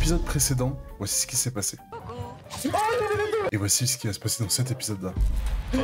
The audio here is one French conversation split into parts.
l'épisode précédent, voici ce qui s'est passé. Et voici ce qui va se passer dans cet épisode-là. Ouais,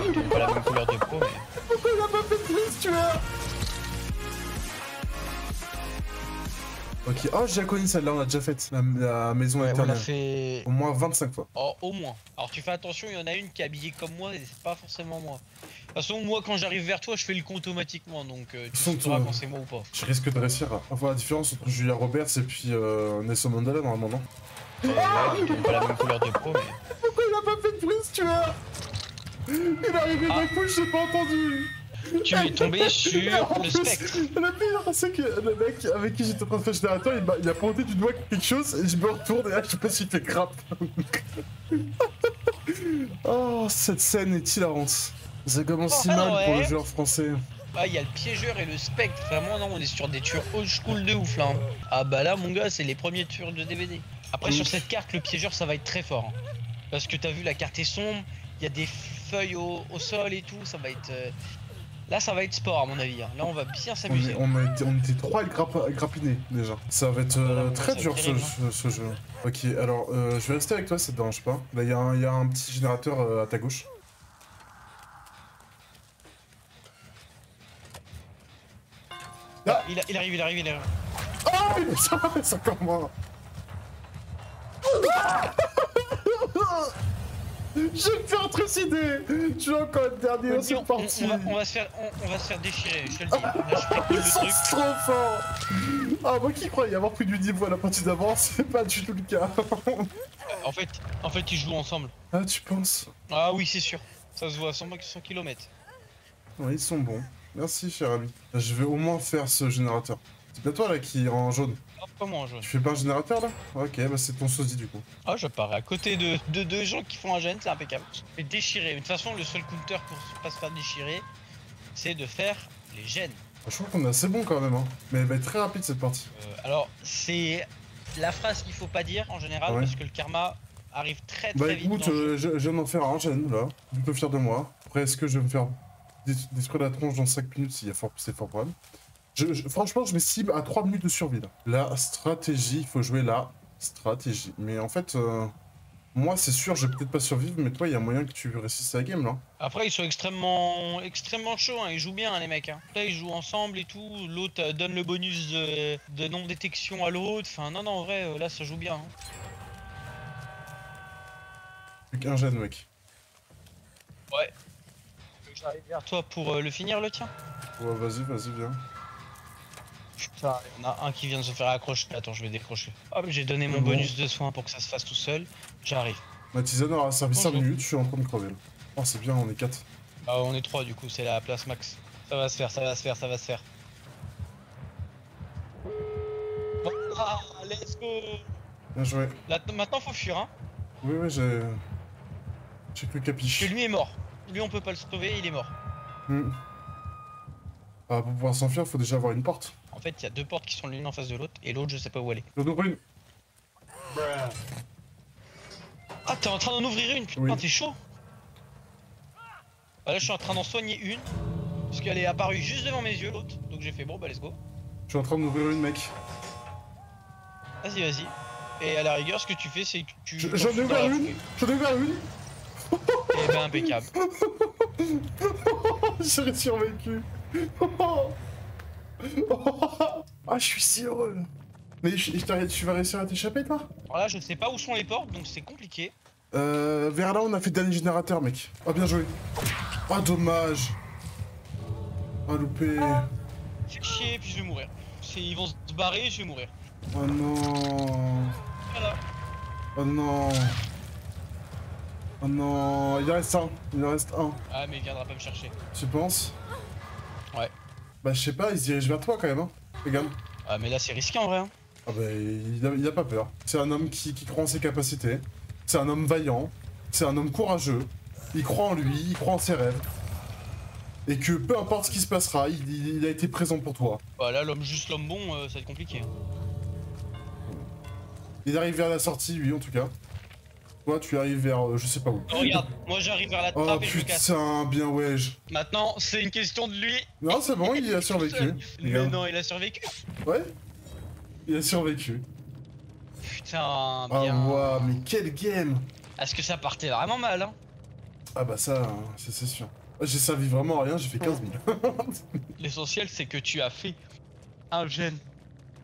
ils ont pas la même couleur de peau, mais... Pourquoi il a pas fait de plus, tu vois? Ok, oh j'ai déjà connu celle-là, on l'a déjà faite, la maison Ouais, on éternelle. l'a fait... Au moins 25 fois. Oh, au moins. Alors tu fais attention, il y en a une qui est habillée comme moi et c'est pas forcément moi. De toute façon, moi quand j'arrive vers toi, je fais le compte automatiquement, donc tu sauras quand c'est moi ou pas. Je risque de réussir à voir la différence entre Julia Roberts et puis Nelson Mandela normalement, non? Ouais, ils ont pas la même couleur de peau, mais... Pourquoi il a pas fait de prise, tu vois? Il est arrivé d'un coup, j'ai pas entendu. Tu es tombé sur le spectre. Le pire, c'est que le mec avec qui j'étais en train de faire le générateur, il a pointé du doigt quelque chose et je me retourne et là je sais pas s'il fait grappe. Oh, cette scène est hilarante. Ça commence si mal pour le joueur français. Ah, il y a le piégeur et le spectre. Vraiment, non, on est sur des tueurs old school de ouf là. Hein. Ah bah là, mon gars, c'est les premiers tueurs de DVD. Après, sur cette carte, le piégeur, ça va être très fort. Hein. Parce que t'as vu, la carte est sombre, il y a des feuilles au sol et tout, ça va être... Là, ça va être sport à mon avis. Hein. Là, on va bien s'amuser. On était trois à grappiner déjà. Ça va être très dur ce jeu. Ok, alors je vais rester avec toi, ça te dérange pas. Là, il y a un petit générateur à ta gauche. Ah, il arrive. Ah, il est ça comme moi. Je vais me faire trucider. Je vais encore être dernier, c'est parti. On va se faire déchirer, je te le dis. Là, je fais cool Ils sont le truc. trop forts. Ah, moi qui croyais avoir pris du niveau à la partie d'avant, c'est pas du tout le cas. En fait, ils jouent ensemble. Ah, tu penses? Ah oui, c'est sûr. Ça se voit à 100 km. Ouais, ils sont bons. Merci, cher ami. Je vais au moins faire ce générateur. C'est bien toi là qui est en jaune. Ah, pas moi en jaune. Tu fais pas un générateur là? Ok, bah c'est ton sosie du coup. Ah, je parais à côté de deux gens qui font un gène, c'est impeccable. Mais déchirer. De toute façon, le seul counter pour pas se faire déchirer, c'est de faire les gènes. Je trouve qu'on est assez bon quand même, hein. Mais elle va être très rapide cette partie. Alors, c'est la phrase qu'il faut pas dire en général, parce que le karma arrive très vite. Bah écoute, je viens d'en faire un gène là. Je peux fier de moi. Après, est-ce que je vais me faire détruire la tronche dans 5 minutes? C'est fort probable. Franchement, je mets cible à 3 minutes de survie là. La stratégie, il faut jouer la stratégie. Mais en fait, moi c'est sûr, je vais peut-être pas survivre, mais toi, il y a moyen que tu réussisses la game là. Après, ils sont extrêmement chauds, hein. Ils jouent bien, hein, les mecs. Hein. Là, ils jouent ensemble et tout. L'autre donne le bonus de non-détection à l'autre. Enfin, non, en vrai, là, ça joue bien. Hein. Plus qu'un gène, mec. Ouais. J'arrive vers toi pour le finir, le tien. Ouais, vas-y, viens. Putain, il y en a un qui vient de se faire accrocher. Attends, je vais décrocher. Hop, j'ai donné mon bonus de soin pour que ça se fasse tout seul. J'arrive. Ma tisane aura servi 5 minutes, je suis en train de crever là. Oh, c'est bien, on est 4. Ah, on est 3 du coup, c'est la place max. Ça va se faire. Voilà, let's go. Bien joué. Là, maintenant, faut fuir, hein. Oui, j'ai cru capiche. Que lui est mort. Lui, on peut pas le sauver, il est mort. Ah, pour pouvoir s'enfuir, faut déjà avoir une porte. En fait, il y a deux portes qui sont l'une en face de l'autre, et l'autre, je sais pas où elle est. J'en ouvre une. Ah, t'es en train d'en ouvrir une, putain, oui. T'es chaud. Bah là, je suis en train d'en soigner une, parce qu'elle est apparue juste devant mes yeux, l'autre. Donc j'ai fait, bon, bah let's go. Je suis en train d'ouvrir une, mec. Vas-y. Et à la rigueur, ce que tu fais, c'est que tu... J'en ai ouvert une. Eh ben, impeccable. J'ai survécu. Ah, je suis si heureux. Mais tu vas réussir à t'échapper, toi? Alors là, je sais pas où sont les portes, donc c'est compliqué. Vers là, on a fait dernier générateur, mec. Oh, bien joué. Oh, dommage. Ah, loupé. Fais chier, puis je vais mourir. Ils vont se barrer, je vais mourir. Oh non. Voilà. Oh non. Oh non. Il en reste un. Ah, mais il viendra pas me chercher. Tu penses? Ouais. Bah, je sais pas, il se dirige vers toi quand même, hein. Regarde. Ah, mais là, c'est risqué en vrai, hein. Ah bah, il a pas peur. C'est un homme qui croit en ses capacités. C'est un homme vaillant. C'est un homme courageux. Il croit en lui, il croit en ses rêves. Et que peu importe ce qui se passera, il a été présent pour toi. Bah là, l'homme bon, ça va être compliqué. Il arrive vers la sortie, lui, en tout cas. Toi, tu arrives vers je sais pas où. Oh, regarde, moi j'arrive vers la trappe et je me casse. Oh putain, bien wesh. Maintenant, c'est une question de lui. Non, c'est bon, il a survécu. Mais non, il a survécu. Ouais, il a survécu. Putain, Ah bien. ouais, mais quel game! Est-ce que ça partait vraiment mal, hein? Ah bah ça, c'est sûr. J'ai servi vraiment à rien, j'ai fait 15 000. L'essentiel, c'est que tu as fait un gène.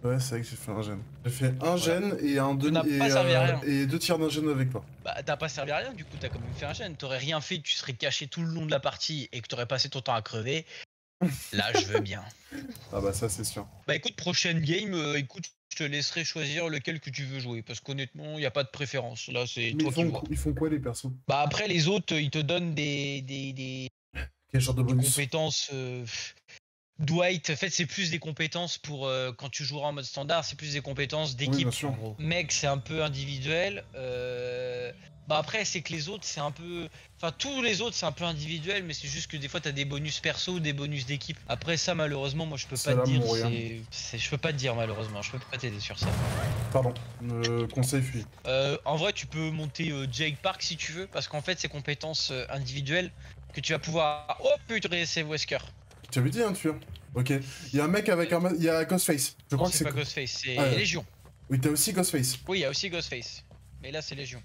Ouais, c'est vrai que j'ai fait un gène. J'ai fait un Voilà. gène et un Tu demi n'as pas servi à rien. et 2 tiers d'un gène avec toi. Bah, t'as pas servi à rien, du coup, t'as quand même fait un gène. T'aurais rien fait, tu serais caché tout le long de la partie et que t'aurais passé ton temps à crever. Là, je veux bien. Ah bah ça, c'est sûr. Bah, écoute, prochaine game, écoute, je te laisserai choisir lequel que tu veux jouer. Parce qu'honnêtement, il n'y a pas de préférence. Là, c'est Mais toi qui vois. ils font quoi les persos? Bah, après, les autres, ils te donnent Quel genre de des bonus? compétences. Dwight, en fait, c'est plus des compétences pour quand tu joueras en mode standard, c'est plus des compétences Oui, bien d'équipe sûr. en gros. Mec, c'est un peu individuel. Bah après, c'est que les autres, c'est un peu. Enfin, tous les autres, c'est un peu individuel, mais c'est juste que des fois, t'as des bonus perso ou des bonus d'équipe. Après, ça, malheureusement, moi, je peux pas te Salam, dire. mon rien. Je peux pas te dire, malheureusement. Je peux pas t'aider sur ça. Pardon, conseil fuit. En vrai, tu peux monter Jake Park si tu veux, parce qu'en fait, c'est compétences individuelles que tu vas pouvoir. Oh putain, c'est Wesker. Tu avais dit un tueur. Ok. Il y a un mec avec un... Il y a Ghostface. Je Non, crois que c'est c'est... pas Ghostface, c'est Ah, Légion. oui, t'as aussi Ghostface. Oui, il y a aussi Ghostface. Mais là, c'est Légion.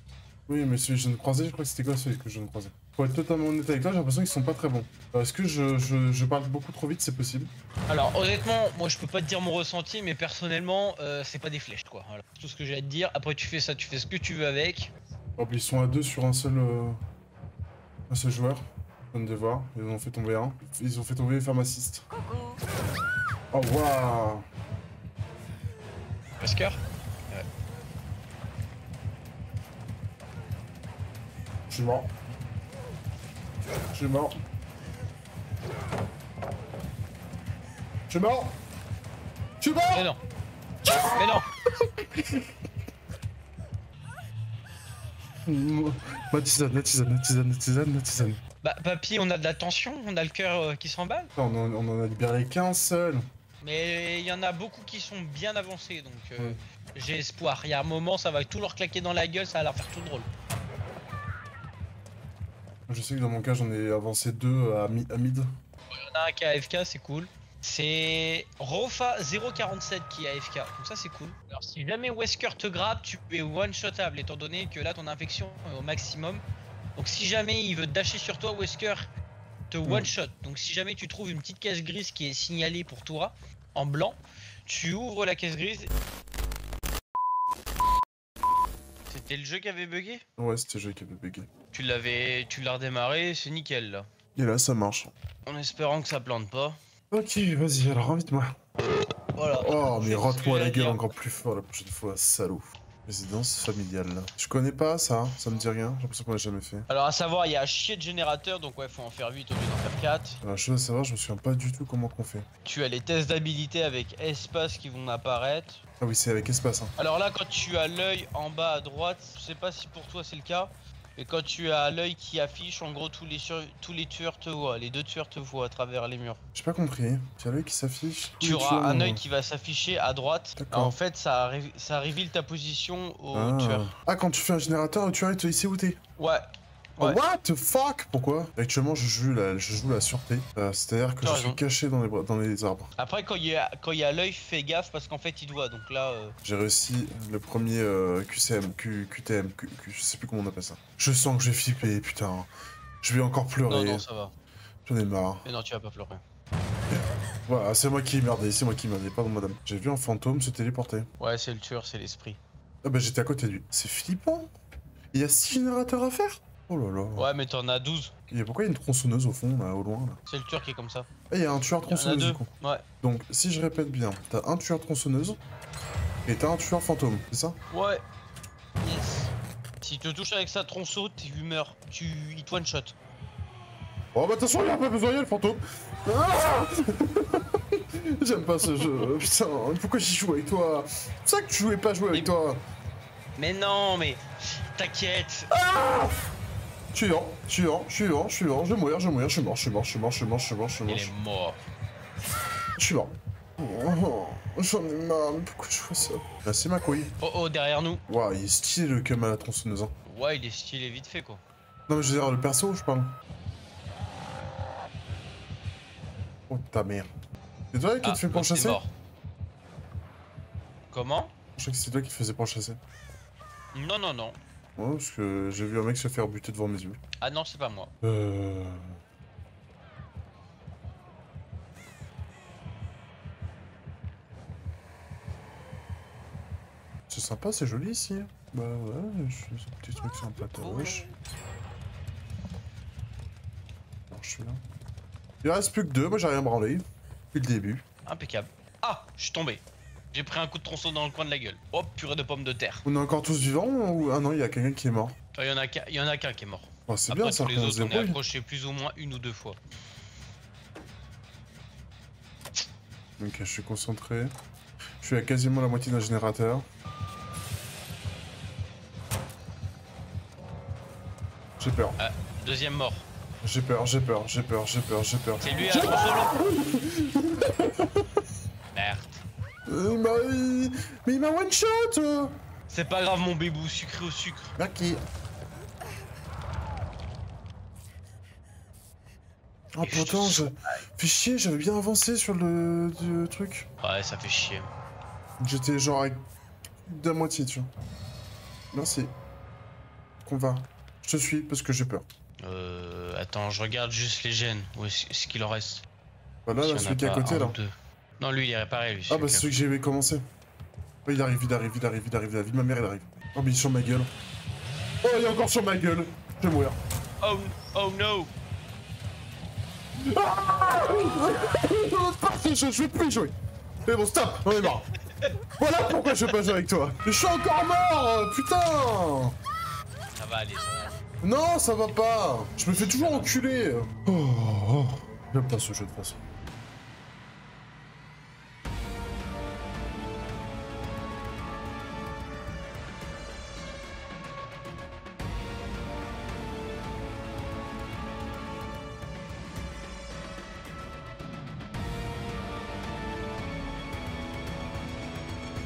Oui, mais celui que je ne croisais, je crois que c'était Ghostface que je ne croisais. Pour être totalement honnête avec toi, j'ai l'impression qu'ils sont pas très bons. Est-ce que je parle beaucoup trop vite, c'est possible? Alors, honnêtement, moi, je peux pas te dire mon ressenti, mais personnellement, c'est pas des flèches, quoi. Voilà. C'est tout ce que j'ai à te dire. Après, tu fais ça, tu fais ce que tu veux avec. Oh, puis ils sont à deux sur un seul joueur. Je viens de voir. Ils en ont fait tomber un. Ils ont fait tomber Pharmaciste. Oh, waouh! Wesker. Je suis mort. Je suis mort. Je suis mort. Je suis Mais mort. non. Mais non. Ma tisane, la tisane, la tisane, la tisane, la tisane. Bah, papy, on a de la tension, on a le cœur qui s'emballe. On en a libéré qu'un seul. Mais il y en a beaucoup qui sont bien avancés, donc Ouais. j'ai espoir. Il y a un moment, ça va tout leur claquer dans la gueule, ça va leur faire tout drôle. Je sais que dans mon cas, j'en ai avancé deux à mid. Il y en a un qui est AFK, c'est cool. C'est Rofa 047 qui est AFK, donc ça c'est cool. Alors si jamais Wesker te grappe, tu es one-shotable étant donné que là ton infection est au maximum. Donc si jamais il veut dasher sur toi, Wesker te one-shot. Donc si jamais tu trouves une petite caisse grise qui est signalée pour toi, en blanc, tu ouvres la caisse grise. C'était le jeu qui avait bugué? Ouais, c'était le jeu qui avait bugué. Tu l'as redémarré, c'est nickel là. Et là, ça marche. En espérant que ça plante pas. Ok, vas-y, alors invite-moi. Voilà. Oh, mais C'est ce rate-moi que j'ai la à gueule dire. encore plus fort la prochaine fois, salaud. Résidence familiale. Je connais pas ça, ça me dit rien, j'ai l'impression qu'on l'a jamais fait. Alors à savoir, il y a un chier de générateurs, donc ouais, faut en faire 8 au lieu d'en faire 4. La chose à savoir, je me souviens pas du tout comment qu'on fait. Tu as les tests d'habilité avec espace qui vont apparaître. Ah oui, c'est avec espace, hein. Alors là, quand tu as l'œil en bas à droite, je sais pas si pour toi c'est le cas, mais quand tu as l'œil qui affiche, en gros, tous les tueurs te voient, les deux tueurs te voient à travers les murs. J'ai pas compris. Tu as l'œil qui s'affiche. Tu Oui, auras vois, un mon- œil qui va s'afficher à droite. D'accord. En fait, ça reveal ta position au Ah. tueur. Ah, quand tu fais un générateur, tu vois, il sait où t'es. Ouais. Oh, Ouais. what the fuck? Pourquoi? Actuellement, je joue la sûreté. C'est-à-dire que T'as je raison. suis caché dans les arbres. Après, quand il y a l'œil, fais gaffe parce qu'en fait, il doit. Donc là, J'ai réussi le premier QTM, je sais plus comment on appelle ça. Je sens que je vais flipper, putain. Je vais encore pleurer. non, ça va. J'en ai marre. Mais non, tu vas pas pleurer. Voilà, c'est moi qui ai merdé, pardon madame. J'ai vu un fantôme se téléporter. Ouais, c'est le tueur, c'est l'esprit. Ah bah j'étais à côté de lui. C'est flippant. Il y a 6 générateurs à faire? Oh là là. Ouais, mais t'en as 12. Pourquoi il y a une tronçonneuse au fond, là, au loin, là? C'est le tueur qui est comme ça. Ah, il y a un tueur Il y en a tronçonneuse, deux. du coup. Ouais. Donc, si je répète bien, t'as un tueur tronçonneuse et t'as un tueur fantôme, c'est ça? Ouais. Yes. Si tu te touches avec sa tronçon, tu meurs. Il te one shot. Oh bah de toute façon, il a pas besoin, il y a le fantôme. Ah j'aime pas ce jeu, putain, pourquoi j'y joue avec toi? C'est pour ça que tu jouais pas jouer avec toi. Mais non, mais t'inquiète. Je suis lent, je vais mourir, je suis mort. Il est mort. Je suis mort. Oh, j'en ai marre, mais pourquoi je fais ça? Là, c'est ma couille. Oh, derrière nous. Waouh, il est stylé le cum à la tronçonneuse. Hein. Ouais, il est stylé vite fait, quoi. Non, mais je veux dire, le perso, je parle. Oh ta mère. C'est toi qui te fais l'autre, c'est pourchasser? mort. Comment? Je crois que c'est toi qui te faisais pas chasser. Non, non, non. Ouais, parce que j'ai vu un mec se faire buter devant mes yeux. Ah non, c'est pas moi. C'est sympa, c'est joli ici. Bah ouais, je fais ce petit truc sur un platoche. Alors je suis là. Il reste plus que 2, moi j'ai rien branlé. Depuis le début. Impeccable. Ah, je suis tombé. J'ai pris un coup de tronçon dans le coin de la gueule. Oh, purée de pommes de terre. On est encore tous vivants ou... Ah non, il y a quelqu'un qui est mort. Il y en a qu'un qui est mort. Oh, c'est Après, bien ça, tous les on autres, se on est débrouille. accrochés plus ou moins 1 ou 2 fois. Ok, je suis concentré. Je suis à quasiment la moitié d'un générateur. J'ai peur. Deuxième mort. J'ai peur, j'ai peur, j'ai peur, j'ai peur, j'ai peur. C'est lui à solo. Merde. Mais il m'a one shot. C'est pas grave mon bébou, sucré au sucre. Ok. Oh pourtant, fais chier, j'avais bien avancé sur le truc. Ouais, ça fait chier. J'étais genre à de la moitié, tu vois. Merci. Qu'on va. Je te suis parce que j'ai peur. Attends, je regarde juste les gènes. Où est-ce qu'il en reste? Voilà, là, celui qui est à côté, là. Non, lui, il est réparé, lui. Ah bah c'est celui que j'avais commencé. Oh, il arrive, il arrive, il arrive, il arrive, il arrive. Ma mère, il arrive. Oh, mais il est sur ma gueule. Oh, il est encore sur ma gueule. Je vais mourir. Oh no. Je vais plus y jouer. Mais bon, stop, on est mort. Voilà pourquoi je vais pas jouer avec toi. Je suis encore mort, putain. Ça va aller, ça va aller. Non, ça va pas. Je me fais toujours enculer. Oh, j'aime pas ce jeu de toute façon.